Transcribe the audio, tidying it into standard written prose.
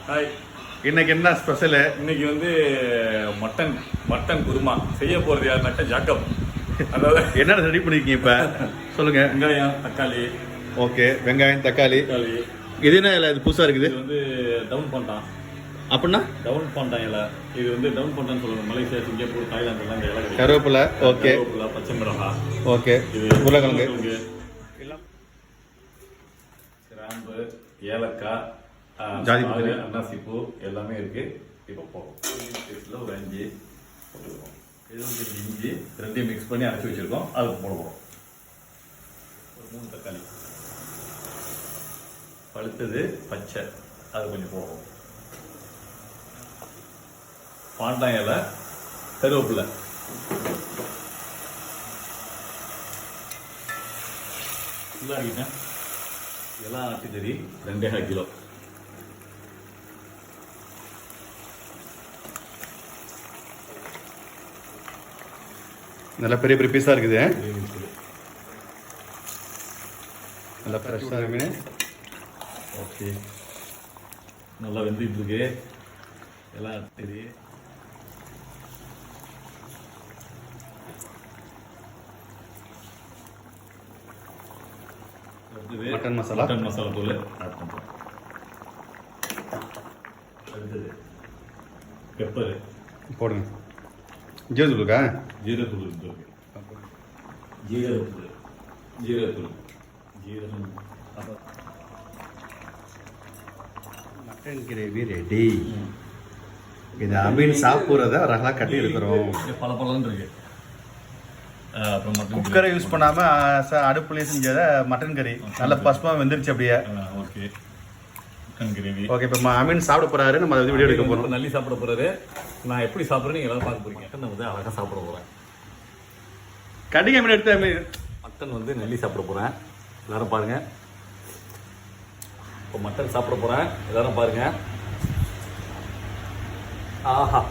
Hi. இன்னைக்கு என்ன special? இன்னைக்கு வந்து மட்டன் குருமா செய்ய போறது யாருனாக்கா ஜாக்கப். அதாவது என்ன ரெடி பண்ணிருக்கீங்க இப்ப சொல்லுங்க. வெங்காயம், தக்காளி. ஓகே, வெங்காயம், தக்காளி. இது என்ன இலை? இது புதுசா இருக்குது. இது வந்து டவுன் பண்ணிட்டான். அப்படின்னா டவுன் பண்ணிட்டான் இலை. இது வந்து டவுன் பண்ணிட்டான்னு சொல்லுவாங்க. மலேசியா, சிங்கப்பூர், தாய்லாந்து எல்லாம் இந்த இலை கிடைக்கும். கருவேப்பிலை. ஓகே, கருவேப்பிலை, பச்சை மிளகாய். ஓகே, இது உருளைக்கிழங்கு, கிராம்பு, ஏலக்காய், ஜாதிபத்திரி, அன்னாசிப்பூ எல்லாமே இருக்கு. இப்போ போகும் ஒரு 5 போட்டுருக்கோம். இது வந்து இஞ்சி ரெண்டையும் மிக்ஸ் பண்ணி அரைச்சி வச்சிருக்கோம். அதுக்கு போட போகிறோம். ஒரு 3 தக்காளி பழுத்தது, பச்சை, அது கொஞ்சம் போகும். பாண்டான் இலை, கருவேப்பிலை, ஃபுல்லாக எல்லாம் ஆட்டுக்கறி 2.5 கிலோ. நல்லா பெரிய பெரிய பீஸா இருக்குது. நல்லா ஃப்ரெஷ்ஷாக இருக்கு. ஓகே, நல்லா வெந்துட்டு இருக்கு. எல்லாம் ஆட்டுக்கறி. மட்டன் மசாலா தூள் ஆட் பண்ணுறோம். அடுத்தது பெப்பர் போடுங்க. ஜீரகத்தூள் இருக்கா? ஜீரகத்தூள் இருக்கு. ஜீரகம் மட்டன் கிரேவி ரெடி. இது அமீன் சாப்பிட்றத ரகலா கட்டி இருக்கிறோம். பல பலன்னு இருக்கு. அப்புறம் மட்டன் குக்கரை யூஸ் பண்ணாம அடுப்புலேயே செஞ்சத மட்டன் கறி நல்ல பசுமா வெந்துருச்சு அப்படியே. Okay, mutton gravy. ஓகே, இப்போ அமீன் சாப்பிட போறாரு. நம்ம அதை வீடியோ எடுக்க போறோம். நல்லி சாப்பிட போறாரு. நான் எப்படி சாப்பிட்றேன்னு நீங்க எல்லாரும் பார்க்க போறீங்க. மட்டன் வந்து அழகா சாப்பிட போறேன். கட்டிங் அமீன் எடுத்து அமீன் மட்டன் வந்து நல்லி சாப்பிட போறேன். எல்லாரும் பாருங்க. இப்போ மட்டன் சாப்பிட போறேன். எல்லாரும் பாருங்க. ஆஹா.